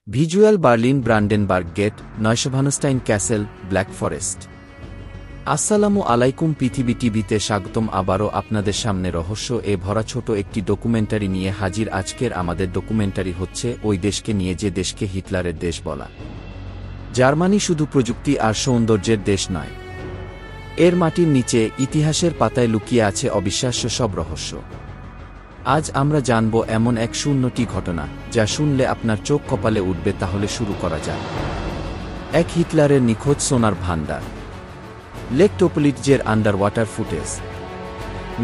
Visual Berlin Brandenburg gate, Neuschwanstein castle, black forest. আসসালামু আলাইকুম, পৃথিবী টিভিতে স্বাগতম। আবারও আপনাদের সামনে রহস্য এ ভরা ছোট একটি ডকুমেন্টারি নিয়ে হাজির। আজকের আমাদের ডকুমেন্টারি হচ্ছে ওই দেশকে নিয়ে যে দেশকে হিটলারের দেশ বলা। জার্মানি শুধু প্রযুক্তি আর সৌন্দর্যের দেশ নয়, এর মাটির নিচে ইতিহাসের পাতায় লুকিয়ে আছে অবিশ্বাস্য সব রহস্য। আজ আমরা জানব এমন এক শূন্যটি ঘটনা যা শুনলে আপনার চোখ কপালে উঠবে। তাহলে শুরু করা যাক। এক হিটলারের নিখোঁজ সোনার ভান্ডার। লেক টোপলিটজের আন্ডার ওয়াটার ফুটেজ।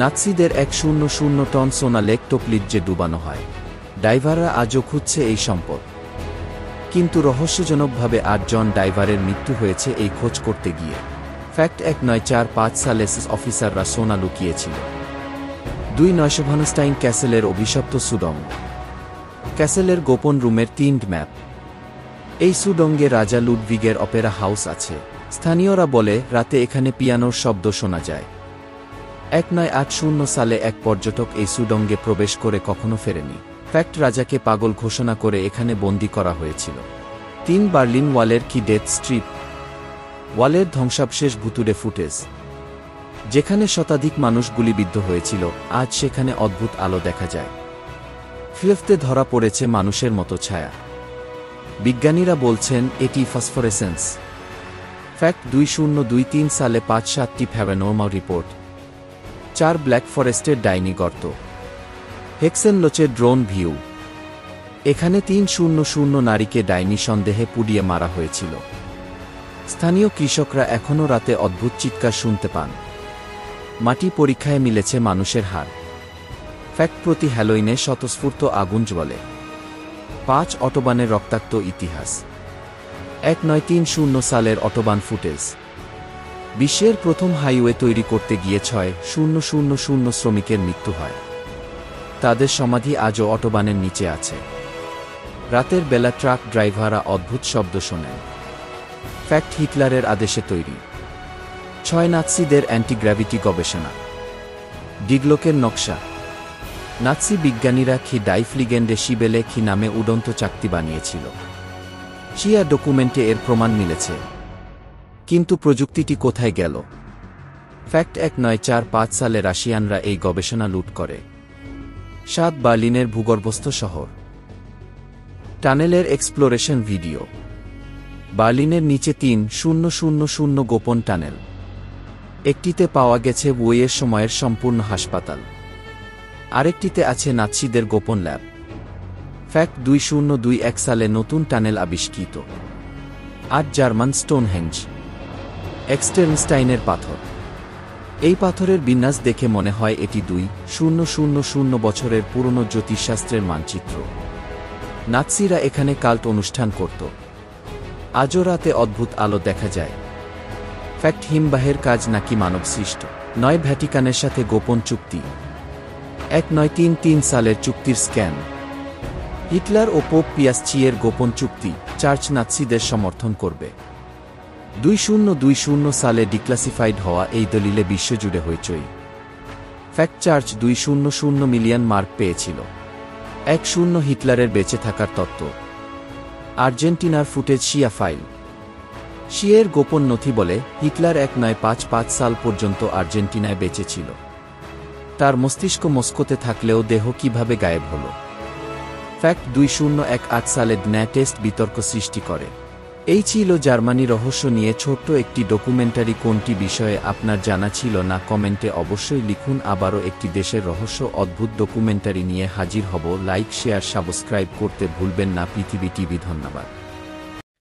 নাৎসিদের 100 টন সোনা লেক টোপলিটজে ডুবানো হয়। ডাইভাররা আজও খুঁজছে এই সম্পদ, কিন্তু রহস্যজনকভাবে 8 জন ডাইভারের মৃত্যু হয়েছে এই খোঁজ করতে গিয়ে। ফ্যাক্ট 1945 সালে অফিসাররা সোনা লুকিয়েছিল। 2 নয়শভানস্টাইন ক্যাসেলের অভিশপ্ত সুডঙ্গ। ক্যাসেলের গোপন রুমের 3 ম্যাপ। এই সুডঙ্গে রাজা লুডভিগের অপেরা হাউস আছে। স্থানীয়রা বলে রাতে এখানে পিয়ানোর শব্দ শোনা যায়। 1980 সালে এক পর্যটক এই সুডঙ্গে প্রবেশ করে কখনো ফেরেনি। ফ্যাক্ট রাজাকে পাগল ঘোষণা করে এখানে বন্দী করা হয়েছিল। 3 বার্লিন ওয়ালের কি ডেথ স্ট্রিপ। ওয়ালের ধ্বংসাবশেষ ভুতুড়ে ফুটেজ, যেখানে শতাধিক মানুষ গুলিবিদ্ধ হয়েছিল। আজ সেখানে অদ্ভুত আলো দেখা যায়। ফিল্মতে ধরা পড়েছে মানুষের মতো ছায়া। বিজ্ঞানীরা বলছেন এটি ফসফোরেসেন্স। ফ্যাক্ট 2023 সালে 5-7টি প্যারানর্মাল রিপোর্ট। 4 ব্ল্যাক ফরেস্টের ডাইনি গর্ত। হেক্সেনলোচের ড্রোন ভিউ। এখানে 300 নারীকে ডাইনি সন্দেহে পুড়িয়ে মারা হয়েছিল। স্থানীয় কৃষকরা এখনও রাতে অদ্ভুত চিৎকার শুনতে পান। মাটি পরীক্ষায় মিলেছে মানুষের হাড়। ফ্যাক্ট প্রতি হ্যালোইনে স্বতঃস্ফূর্ত আগুন জ্বলে। 5 অটোবানের রক্তাক্ত ইতিহাস। 1930 সালের অটোবান ফুটেজ। বিশ্বের প্রথম হাইওয়ে তৈরি করতে গিয়ে 6,000 শ্রমিকের মৃত্যু হয়। তাদের সমাধি আজও অটোবানের নিচে আছে। রাতের বেলা ট্রাক ড্রাইভাররা অদ্ভুত শব্দ শোনেন। ফ্যাক্ট হিটলারের আদেশে তৈরি। 6 নাৎসিদের অ্যান্টিগ্র্যাভিটি গবেষণা। ডিগলোকের নকশা। নাৎসি বিজ্ঞানীরা খি ডাইফ্লিগেন্ডে শিবেলে খি নামে উড়ন্ত চাকতি বানিয়েছিল। শিয়া ডকুমেন্টে এর প্রমাণ মিলেছে, কিন্তু প্রযুক্তিটি কোথায় গেল? ফ্যাক্ট 1945 সালে রাশিয়ানরা এই গবেষণা লুট করে। 7 বার্লিনের ভূগর্ভস্থ শহর। টানেলের এক্সপ্লোরেশন ভিডিও। বার্লিনের নিচে 3,000 গোপন টানেল। একটিতে পাওয়া গেছে ওয়ের সময়ের সম্পূর্ণ হাসপাতাল, আরেকটিতে আছে নাৎসিদের গোপন ল্যাব। ফ্যাক্ট 2021 সালে নতুন টানেল আবিষ্কৃত। 8 জার্মান স্টোনহেঞ্জ। এক্সটার্নস্টাইনের পাথর। এই পাথরের বিন্যাস দেখে মনে হয় এটি 2,000 বছরের পুরনো জ্যোতিষশাস্ত্রের মানচিত্র। নাৎসিরা এখানে কাল্ট অনুষ্ঠান করত। আজও রাতে অদ্ভুত আলো দেখা যায়। ফ্যাক্ট হিমবাহের কাজ নাকি মানবসৃষ্ট নয়। ভ্যাটিকানের সাথে গোপন চুক্তি। 1933 সালের চুক্তির স্ক্যান। হিটলার ও পোপ পিয়াস চিয়ের গোপন চুক্তি। চার্চ নাৎসিদের সমর্থন করবে। 2020 সালে ডিক্লাসিফাইড হওয়া এই দলিলে বিশ্বজুড়ে হইচই। ফ্যাক্ট চার্চ 200 মিলিয়ন মার্ক পেয়েছিল। 10 হিটলারের বেঁচে থাকার তত্ত্ব। আর্জেন্টিনার ফুটেজ শিয়া ফাইল। শিয়ের গোপন নথি বলে হিটলার 1955 সাল পর্যন্ত আর্জেন্টিনায় বেঁচে ছিল। তার মস্তিষ্ক মস্কোতে থাকলেও দেহ কিভাবে গায়েব হল? ফ্যাক্ট 2018 সালে ডিএনএ টেস্ট বিতর্ক সৃষ্টি করে। এই ছিল জার্মানি রহস্য নিয়ে ছোট্ট একটি ডকুমেন্টারি। কোনটি বিষয়ে আপনার জানা ছিল না কমেন্টে অবশ্যই লিখুন। আবারও একটি দেশের রহস্য অদ্ভুত ডকুমেন্টারি নিয়ে হাজির হব। লাইক, শেয়ার, সাবস্ক্রাইব করতে ভুলবেন না। পৃথিবী টিভি। ধন্যবাদ।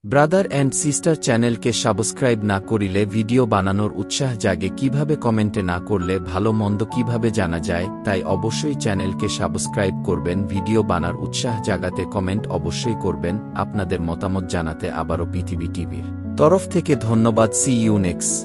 ব্রাদার অ্যান্ড সিস্টার চ্যানেলকে সাবস্ক্রাইব না করিলে ভিডিও বানানোর উৎসাহ জাগে কিভাবে? কমেন্টে না করলে ভালো মন্দ কিভাবে জানা যায়? তাই অবশ্যই চ্যানেলকে সাবস্ক্রাইব করবেন। ভিডিও বানার উৎসাহ জাগাতে কমেন্ট অবশ্যই করবেন। আপনাদের মতামত জানাতে আবারও পৃথিবী টিভির তরফ থেকে ধন্যবাদ। See you next.